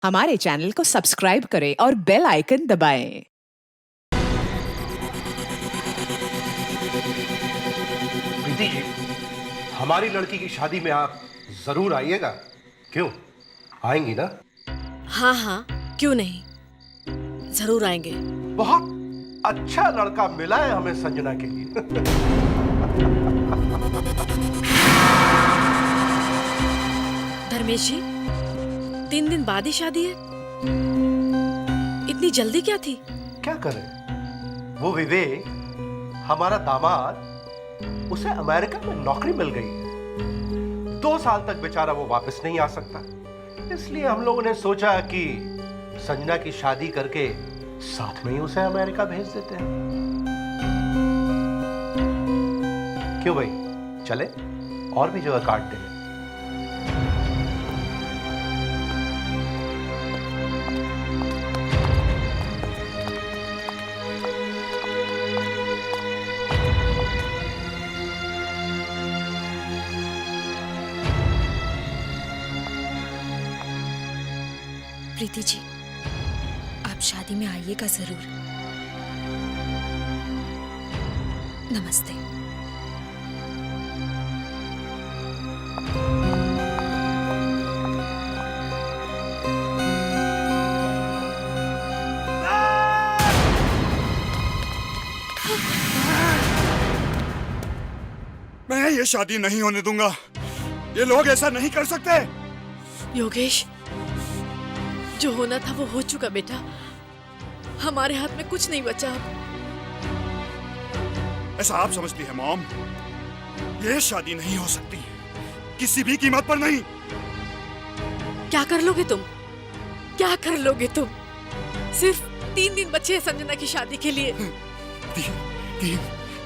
हमारे चैनल को सब्सक्राइब करें और बेल आइकन दबाएं। प्रीति जी, हमारी लड़की की शादी में आप जरूर आइएगा। क्यों, आएंगी ना? हाँ हाँ, क्यों नहीं, जरूर आएंगे। बहुत अच्छा लड़का मिला है हमें संजना के लिए। धर्मेश जी, 3 दिन बाद ही शादी है, इतनी जल्दी क्या थी? क्या करें, वो विवेक हमारा दामाद, उसे अमेरिका में नौकरी मिल गई है। 2 साल तक बेचारा वो वापस नहीं आ सकता, इसलिए हम लोगों ने सोचा कि संजना की शादी करके साथ में ही उसे अमेरिका भेज देते हैं। क्यों भाई, चले और भी जगह काट देंगे। प्रीति जी, आप शादी में आइएगा जरूर। नमस्ते। मैं ये शादी नहीं होने दूंगा। ये लोग ऐसा नहीं कर सकते। योगेश, जो होना था वो हो चुका बेटा, हमारे हाथ में कुछ नहीं बचा अब। ऐसा आप समझती है मॉम? ये शादी नहीं हो सकती, किसी भी कीमत पर नहीं। क्या कर लोगे तुम? क्या कर लोगे तुम? सिर्फ 3 दिन बचे हैं संजना की शादी के लिए।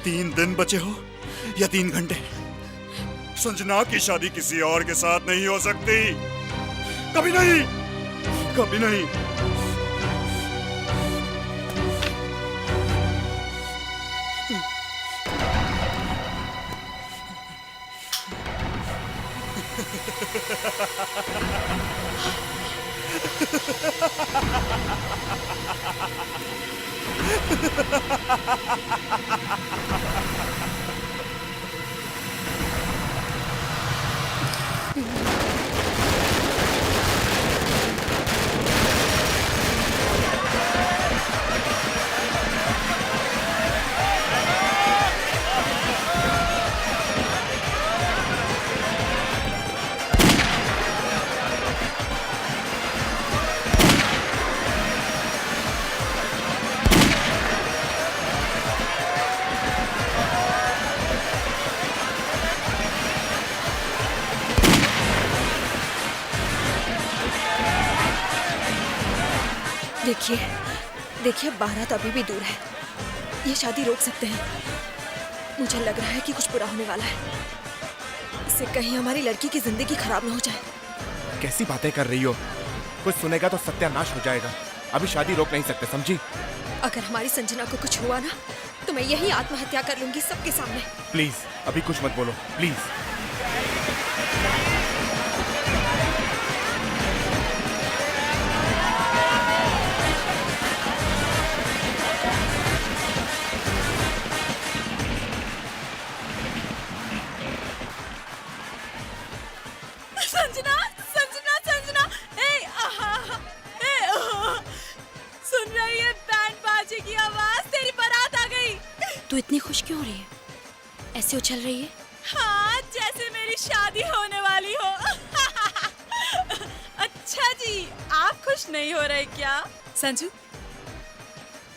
तीन दिन बचे हो या 3 घंटे? संजना की शादी किसी और के साथ नहीं हो सकती, कभी नहीं, कभी नहीं। देखिए देखिए, बारात अभी भी दूर है, ये शादी रोक सकते हैं। मुझे लग रहा है कि कुछ बुरा होने वाला है, इससे कहीं हमारी लड़की की जिंदगी खराब ना हो जाए। कैसी बातें कर रही हो? कुछ सुनेगा तो सत्यानाश हो जाएगा। अभी शादी रोक नहीं सकते, समझी? अगर हमारी संजना को कुछ हुआ ना, तो मैं यही आत्महत्या कर लूंगी सबके सामने। प्लीज अभी कुछ मत बोलो, प्लीज। संजना, संजना, संजना, सुन रही है? बैंड बाजे की आवाज, तेरी बारात आ गई। तू इतनी खुश क्यों हो रही है? ऐसे उछल रही है? हाँ, जैसे मेरी शादी होने वाली हो। अच्छा जी, आप खुश नहीं हो रहे क्या? संजू,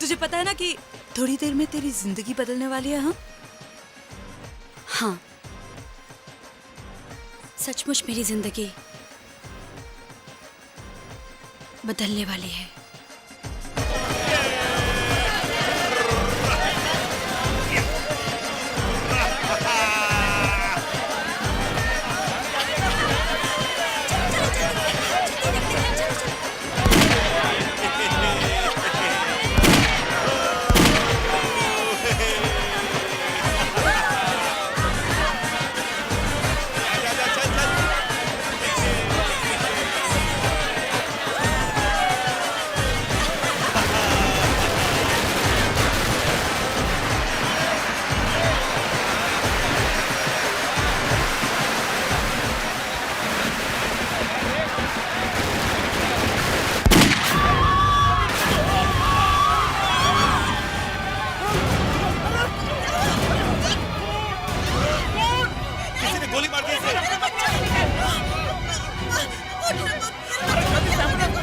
तुझे पता है ना कि थोड़ी देर में तेरी जिंदगी बदलने वाली है। हाँ, सचमुच मेरी जिंदगी बदलने वाली है।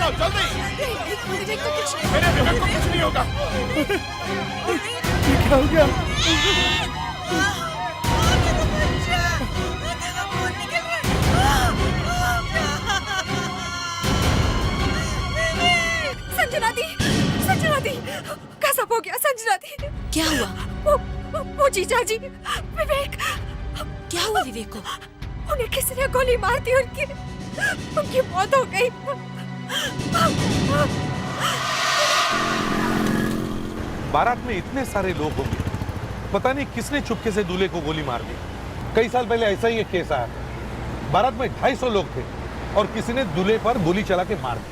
आओ जल्दी। विवेक को कुछ मेरे विवेक को कुछ नहीं होगा। क्या हो गया? संजना दी, संजना दी, कसम हो गया संजना दी। क्या हुआ? वो जीजा जी, विवेक, क्या हुआ विवेक को? उन्हें किसी ने गोली मार दी, उनकी मौत हो गई। बारात में इतने सारे लोग होंगे, पता नहीं किसने चुपके से दूल्हे को गोली मार दी। कई साल पहले ऐसा ही एक केस आया था। बारात में 250 लोग थे और किसी ने दूल्हे पर गोली चला के मार दी।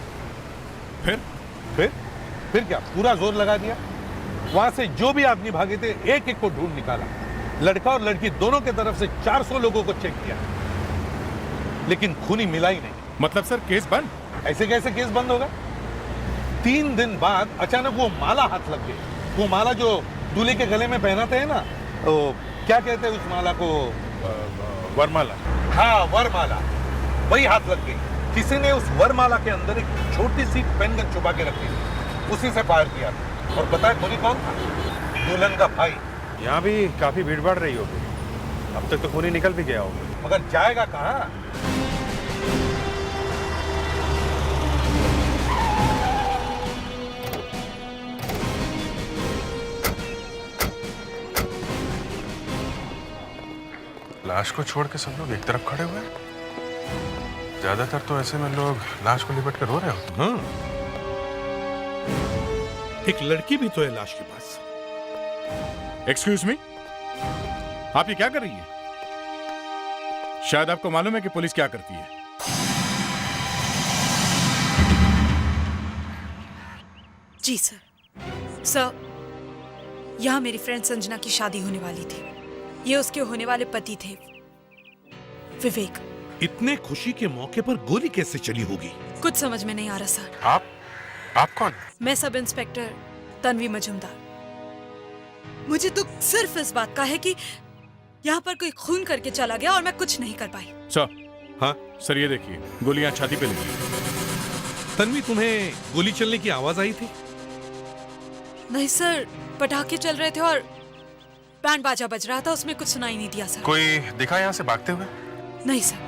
फिर क्या, पूरा जोर लगा दिया। वहां से जो भी आदमी भागे थे एक एक को ढूंढ निकाला। लड़का और लड़की दोनों के तरफ से 400 लोगों को चेक किया, लेकिन खूनी मिला ही नहीं। मतलब सर केस बंद? ऐसे कैसे केस बंद होगा? 3 दिन बाद अचानक वो माला हाथ लग गई। वो माला जो दूल्हे के गले में पहनाते हैं ना, वो क्या कहते हैं उस माला को? वरमाला। हाँ, वरमाला, वही हाथ लग गई। किसी ने उस वरमाला के अंदर एक छोटी सी पेन गन छुपा के रखी थी, उसी से फायर किया। और पता है खूनी कौन था? दुल्हन का भाई। यहाँ भी काफी भीड़ बढ़ रही होगी। अब तक तो खूनी निकल भी गया होगा। मगर जाएगा कहाँ? लाश को छोड़ के सब लोग एक तरफ खड़े हुए हैं। ज्यादातर तो ऐसे में लोग लाश को लिपट कर रो रहे होते हैं। एक लड़की भी तो है लाश के पास। एक्सक्यूज मी, आप ये क्या कर रही हैं? शायद आपको मालूम है कि पुलिस क्या करती है। जी सर, यहाँ मेरी फ्रेंड संजना की शादी होने वाली थी। ये उसके होने वाले पति थे, विवेक। इतने खुशी के मौके पर गोली कैसे चली होगी? कुछ समझ में नहीं आ रहा सर। आप कौन? मैं सब इंस्पेक्टर तन्वी मजूमदार। मुझे तो सिर्फ इस बात का है कि यहाँ पर कोई खून करके चला गया और मैं कुछ नहीं कर पाई। सर। हाँ सर, ये देखिए गोलियां छाती पे लगी। तन्वी, तुम्हें गोली चलने की आवाज आई थी? नहीं सर, पटाखे चल रहे थे और बैंड बाजा बज रहा था, उसमें कुछ सुनाई नहीं दिया सर। कोई दिखा यहाँ से भागते हुए? नहीं सर।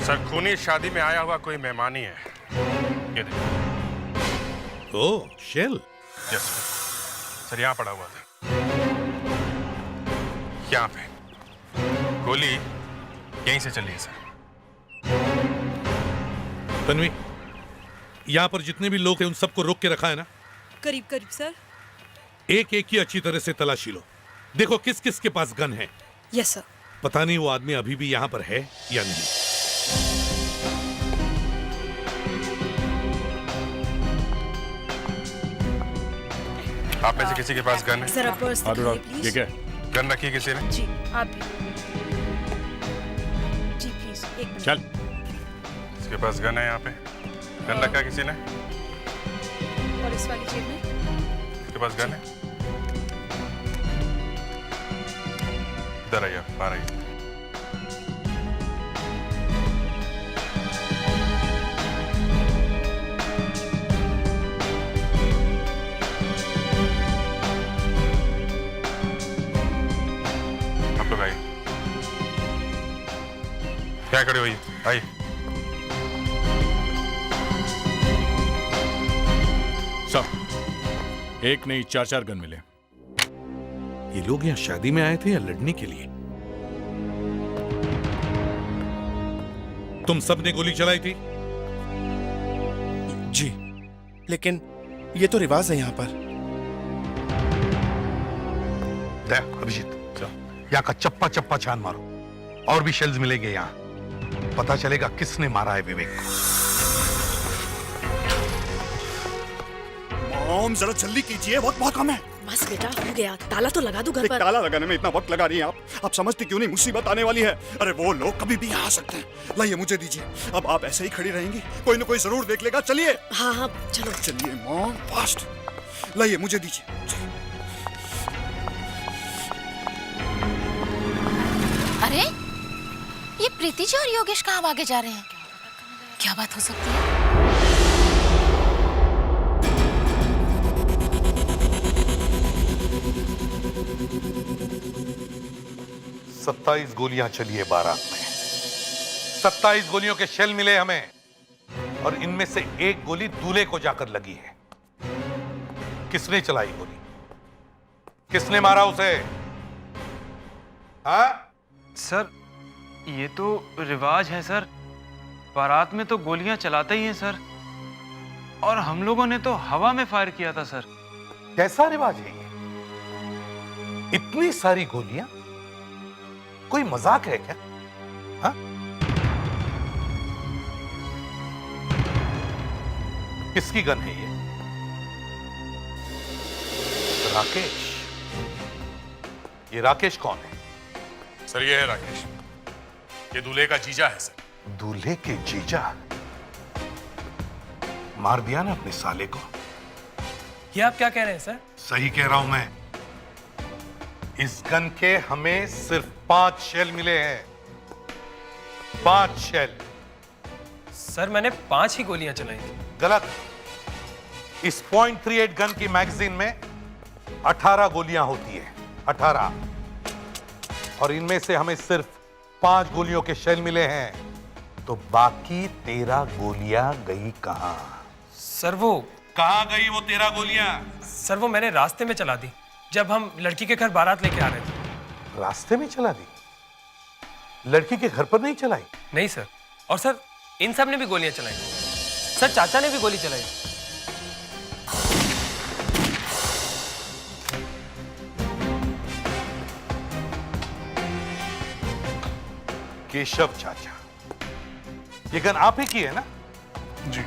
सर, खूनी शादी में आया हुआ कोई मेहमान ही है। ये देखिए। ओह, शेल। यस सर, यहाँ पड़ा हुआ था। यहाँ पे गोली यहीं से चली है सर। तन्वी, यहाँ पर जितने भी लोग थे उन सबको रोक के रखा है ना? करीब करीब सर। एक एक की अच्छी तरह से तलाशी लो। देखो किस किस के पास गन है। Yes sir. पता नहीं वो आदमी अभी भी यहाँ पर है या नहीं। आप में से किसी के पास गन है? जरा पर्स दिखाइए प्लीज। ये क्या? गन रखी है किसी ने? जी, आप भी। जी प्लीज, एक मिनट। चल। इसके पास गन है यहाँ पे? गन रखा है किसी ने? और इस वाली जेब में? इसके पास गन है? इधर आइए, बाहर आइए। आप लोग आइए। क्या खड़े होइए, आइए। सब एक नहीं 4-4 गन मिले। ये लोग यहाँ शादी में आए थे या लड़ने के लिए? तुम सब ने गोली चलाई थी? जी, लेकिन ये तो रिवाज है यहाँ पर। अभिजीत, यहाँ का चप्पा चप्पा छान मारो। और भी शेल्स मिलेंगे यहाँ। पता चलेगा किसने मारा है विवेक को। मॉम जरा जल्दी कीजिए, वक्त बहुत कम है। बस बेटा, हो गया। ताला तो लगा दो घर एक पर। ताला लगाने में इतना वक्त लगा रही हैं आप समझती क्यों नहीं मुसीबत आने वाली है। अरे वो लोग कभी भी आ सकते हैं। लाइए मुझे दीजिए। अब आप ऐसे ही खड़ी रहेंगी, कोई ना कोई जरूर देख लेगा। चलिए। हाँ हाँ चलो। चलिए मॉम, फास्ट। लाइए मुझे दीजिए। अरे ये प्रीति जी और योगेश कहाँ भागे जा रहे हैं? क्या बात हो सकती है? 27 गोलियां चली है बारात में। 27 गोलियों के शेल मिले हमें, और इनमें से एक गोली दूल्हे को जाकर लगी है। किसने चलाई गोली? किसने मारा उसे? हाँ? सर ये तो रिवाज है सर, बारात में तो गोलियां चलाते ही हैं सर, और हम लोगों ने तो हवा में फायर किया था सर। कैसा रिवाज है ये? इतनी सारी गोलियां? कोई मजाक है क्या? हाँ? किसकी गन है ये? राकेश। ये राकेश कौन है? सर ये है राकेश, ये दूल्हे का जीजा है सर। दूल्हे के जीजा? मार दिया ना अपने साले को। ये आप क्या कह रहे हैं सर? सही कह रहा हूं मैं। इस गन के हमें सिर्फ 5 शेल मिले हैं। 5 शेल। सर मैंने 5 ही गोलियां चलाई थी। गलत। इस .38 गन की मैगजीन में 18 गोलियां होती है। 18। और इनमें से हमें सिर्फ 5 गोलियों के शेल मिले हैं। तो बाकी 13 गोलियां गई कहां? सर वो कहां गई वो 13 गोलियां? सर वो मैंने रास्ते में चला दी, जब हम लड़की के घर बारात लेके आ रहे थे। रास्ते में चला दी? लड़की के घर पर नहीं चलाई? नहीं सर। और सर इन सब ने भी गोलियां चलाई। सर चाचा ने भी गोली चलाई। केशव चाचा, ये गन आप ही की है ना? जी।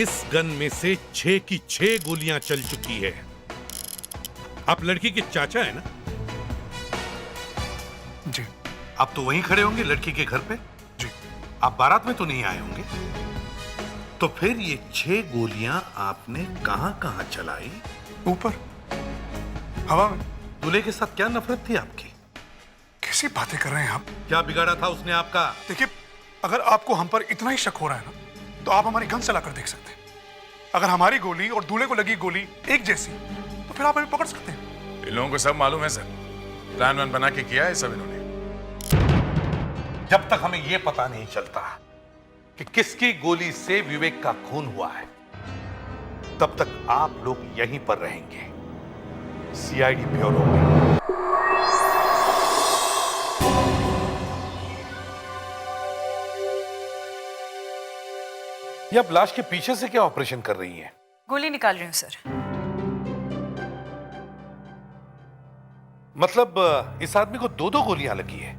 इस गन में से 6 की 6 गोलियां चल चुकी है। आप लड़की के चाचा है ना? जी। आप तो वहीं खड़े होंगे लड़की के घर पे? जी। आप बारात में तो नहीं आए होंगे? तो फिर ये 6 गोलियां आपने कहां कहां चलाई? ऊपर हवा में। दूल्हे के साथ क्या नफरत थी आपकी? कैसी बातें कर रहे हैं आप? क्या बिगाड़ा था उसने आपका? देखिए, अगर आपको हम पर इतना ही शक हो रहा है ना, तो आप हमारी गन चलाकर देख सकते हैं। अगर हमारी गोली और दूल्हे को लगी गोली एक जैसी, तो फिर आप हमें पकड़ सकते हैं। इन लोगों को सब मालूम है सर, प्लान वन बना के किया है सब इन्होंने। जब तक हमें यह पता नहीं चलता कि किसकी गोली से विवेक का खून हुआ है, तब तक आप लोग यहीं पर रहेंगे, सीआईडी ब्यूरो में। ये आप लाश के पीछे से क्या ऑपरेशन कर रही हैं? गोली निकाल रही हूँ सर। मतलब इस आदमी को 2-2 गोलियां लगी है,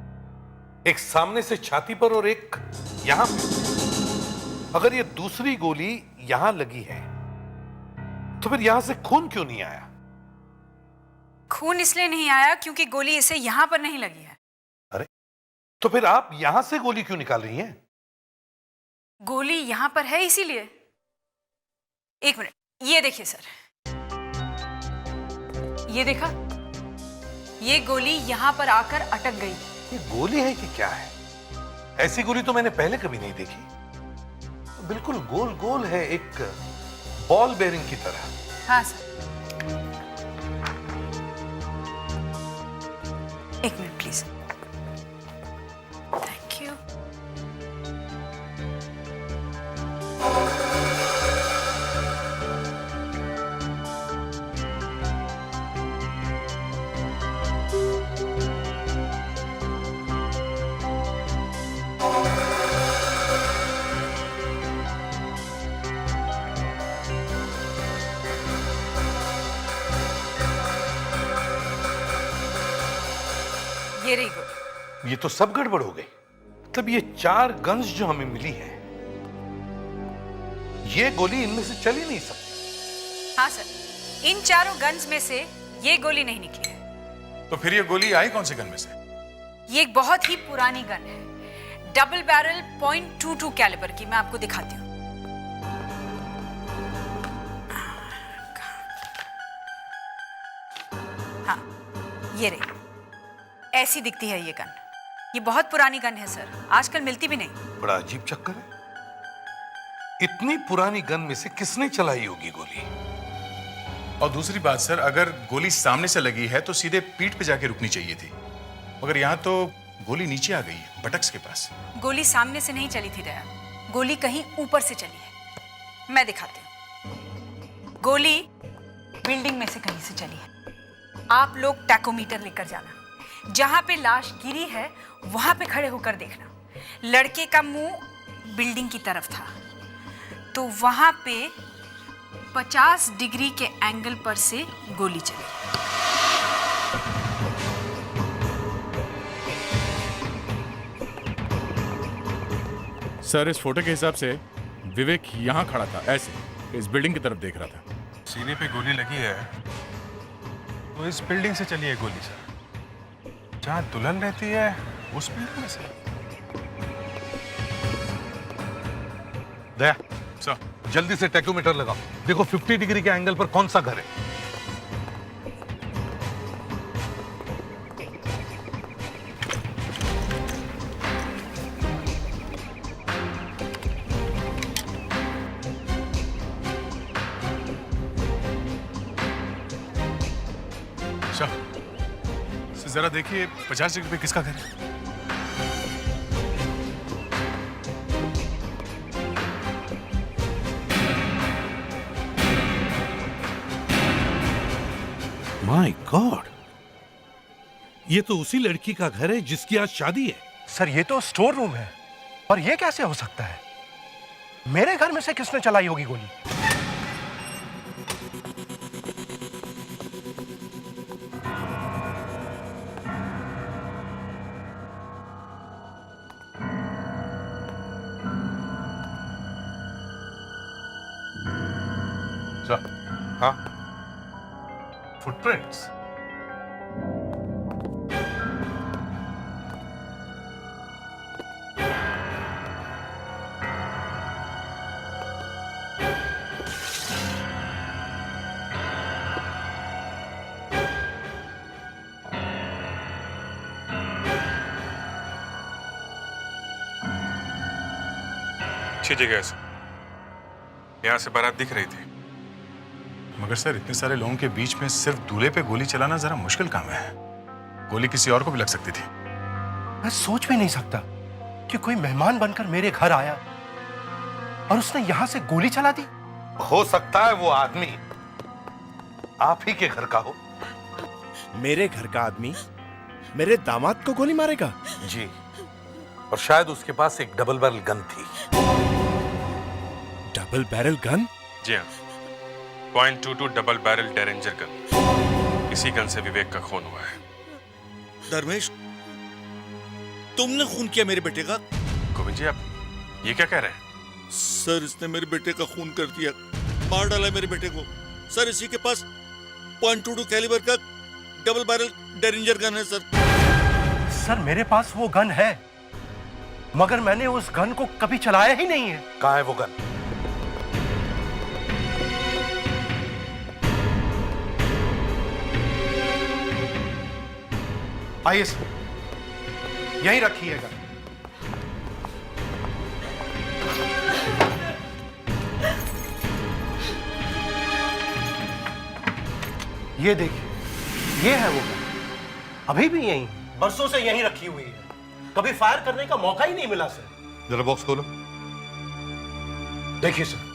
एक सामने से छाती पर और एक यहां पे। अगर ये दूसरी गोली यहां लगी है, तो फिर यहां से खून क्यों नहीं आया? खून इसलिए नहीं आया क्योंकि गोली इसे यहाँ पर नहीं लगी है। अरे, तो फिर आप यहां से गोली क्यों निकाल रही हैं? गोली यहाँ पर है इसीलिए। एक मिनट, ये देखिए सर, ये देखा? ये गोली यहाँ पर आकर अटक गई। ये गोली है कि क्या है? ऐसी गोली तो मैंने पहले कभी नहीं देखी। बिल्कुल गोल गोल है, एक बॉल बेरिंग की तरह। हाँ सर। एक मिनट प्लीज। Thank you. ये रही गोली। ये तो सब गड़बड़ हो गई। मतलब ये 4 गन्स जो हमें मिली हैं, ये गोली इनमें से चल ही नहीं सकती। हाँ सर, इन चारों गन्स में से ये गोली नहीं निकली है। तो फिर ये गोली आई कौन से गन में से? ये एक बहुत ही पुरानी गन है, डबल बैरल .22 कैलिबर की। मैं आपको दिखाती हूँ। हाँ, ये रही, ऐसी दिखती है ये गन। ये बहुत पुरानी गन है सर, आजकल मिलती भी नहीं। बड़ा अजीब चक्कर है। इतनी पुरानी गन में से किसने चलाई होगी गोली? और दूसरी बात सर, अगर गोली सामने से लगी है तो सीधे पीठ पे जाके रुकनी चाहिए थी, मगर यहाँ तो गोली नीचे आ गई है, बटक्स के पास। गोली सामने से नहीं चली थी दया, गोली कहीं ऊपर से चली है। मैं दिखाती हूँ। गोली बिल्डिंग में से कहीं से चली है। आप लोग टैकोमीटर लेकर जाना, जहां पे लाश गिरी है वहां पे खड़े होकर देखना। लड़के का मुंह बिल्डिंग की तरफ था, तो वहां पे 50 डिग्री के एंगल पर से गोली चली। सर, इस फोटो के हिसाब से विवेक यहाँ खड़ा था, ऐसे इस बिल्डिंग की तरफ देख रहा था। सीने पे गोली लगी है तो इस बिल्डिंग से चली है गोली सर। जहाँ दुल्हन रहती है उस बिल्डिंग में से। दया सर, जल्दी से टैकोमीटर लगाओ, देखो 50 डिग्री के एंगल पर कौन सा घर है। जरा देखिए 50 डिग्री पे किसका घर है। माय गॉड, ये तो उसी लड़की का घर है जिसकी आज शादी है। सर, ये तो स्टोर रूम है, और ये कैसे हो सकता है? मेरे घर में से किसने चलाई होगी गोली? हाँ, फुटप्रिंट्स। अच्छी जगह है सर, यहाँ से बारात दिख रही थी। मगर सर, इतने सारे लोगों के बीच में सिर्फ दूल्हे पे गोली चलाना जरा मुश्किल काम है। गोली किसी और को भी लग सकती थी। मैं सोच भी नहीं सकता कि कोई मेहमान बनकर मेरे घर आया और उसने यहां से गोली चला दी। हो सकता है वो आदमी आप ही के घर का हो। मेरे घर का आदमी मेरे दामाद को गोली मारेगा? जी, और शायद उसके पास एक डबल बैरल गन थी। Double barrel gun? जी हाँ, .22 डबल बैरल डेरेंजर गन। इसी गन से विवेक का खून हुआ है। धर्मेश, तुमने खून किया मेरे बेटे का? गोविंद जी, आप ये क्या कह रहे हैं? सर, इसने मेरे बेटे का खून कर दिया, मार डाला मेरे बेटे को। सर, इसी के पास .22 कैलिबर का डबल बैरल डेरेंजर गन है सर। सर, मेरे पास वो गन है, मगर मैंने उस गन को कभी चलाया ही नहीं है। कहाँ है वो गन? आइए सर, यहीं रखिएगा। ये देखिए, ये है वो गन, अभी भी यहीं, बरसों से यहीं रखी हुई है। कभी फायर करने का मौका ही नहीं मिला सर। जरा बॉक्स खोलो। देखिए सर,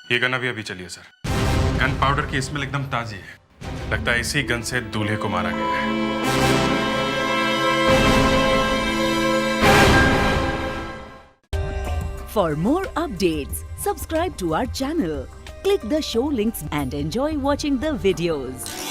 ये गन अभी चली है सर। गन पाउडर की स्मेल एकदम ताजी है। लगता है इसी गन से दूल्हे को मारा गया है। For more updates, subscribe to our channel, click the show links and enjoy watching the videos.